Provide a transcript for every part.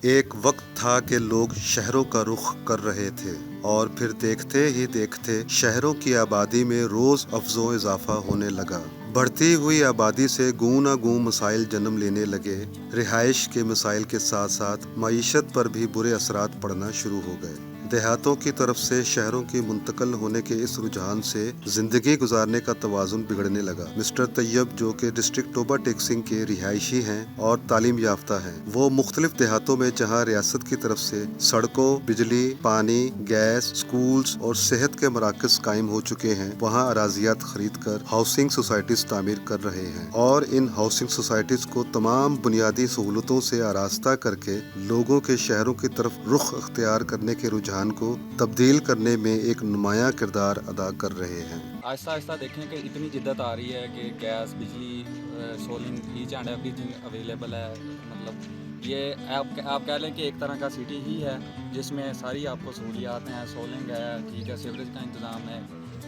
ایک وقت تھا کہ لوگ شہروں کا رخ کر رہے تھے اور پھر دیکھتے ہی دیکھتے شہروں کی آبادی میں روز افزوں اضافہ ہونے لگا۔ بڑھتی ہوئی آبادی سے گوں نہ گوں مسائل جنم لینے لگے۔ رہائش کے مسائل کے ساتھ ساتھ معیشت پر بھی برے اثرات پڑنا شروع ہو گئے۔ دیہاتوں کی طرف سے شہروں کی منتقل ہونے کے اس رجحان سے زندگی گزارنے کا توازن بگڑنے لگا۔ مسٹر طیب جو کہ ڈسٹرکٹ ٹوبہ ٹیکسنگ کے رہائشی ہیں اور تعلیم یافتہ ہیں، وہ مختلف دیہاتوں میں جہاں ریاست کی طرف سے سڑکوں، بجلی، پانی، گیس، سکولز اور صحت کے مراکز قائم ہو چکے ہیں، وہاں اراضیات خرید کر ہاؤسنگ سوسائٹیز تعمیر کر رہے ہیں اور ان ہاؤسنگ سوسائٹیز کو تمام بنیادی سہولتوں سے آراستہ کر کے لوگوں کے شہروں کی طرف رخ اختیار کرنے کے رجحان کو تبدیل کرنے میں ایک نمایاں کردار ادا کر رہے ہیں۔ آہستہ آہستہ دیکھیں کہ اتنی جدت آ رہی ہے کہ گیس، بجلی، soling H and every thing available ہے۔ مطلب یہ آپ کہہ لیں کہ ایک طرح کا سٹی ہی ہے جس میں ساری آپ کو سہولیات ہیں، سولنگ ہے، ٹھیک ہے، سیوریج کا انتظام ہے،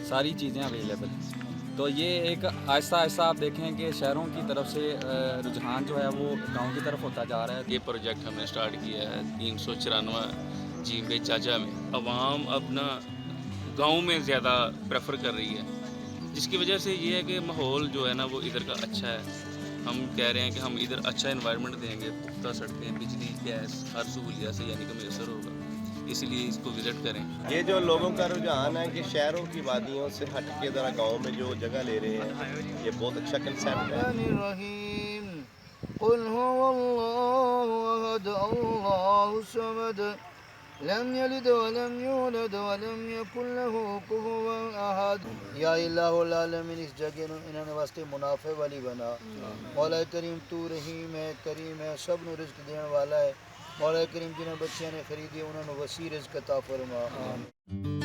ساری چیزیں اویلیبل ہیں۔ تو یہ ایک آہستہ آہستہ آپ دیکھیں کہ شہروں کی طرف سے رجحان جو ہے وہ گاؤں کی طرف ہوتا جا رہا ہے۔ یہ پروجیکٹ ہم نے سٹارٹ کیا ہے 394 جیمبے چاچا میں۔ عوام اپنا گاؤں میں زیادہ پریفر کر رہی ہے، جس کی وجہ سے یہ ہے کہ ماحول جو ہے نا وہ ادھر کا اچھا ہے۔ ہم کہہ رہے ہیں کہ ہم ادھر اچھا انوائرمنٹ دیں گے، پختہ سڑکیں، بجلی، گیس، ہر سہولیات سے یعنی کہ میسر ہوگا، اس لیے اس کو وزٹ کریں۔ یہ جو لوگوں کا رجحان ہے کہ شہروں کی وادیوں سے ہٹ کے ذرا گاؤں میں جو جگہ لے رہے ہیں، یہ بہت اچھا کنسیپٹ ہے۔ قل هو الله أحد الله الصمد لم يلد ولم يولد ولم يكن له كفوا أحد۔ یا الہ العالمین، اس جگہ انہوں نے واسطے منافع والی بنا۔ مولا کریم تو رحیم ہے، کریم ہے، سب نو رزق دینے والا ہے۔ مولا کریم جنہوں بچیاں نے خریدی انہوں نے وسیع رزق عطا فرما۔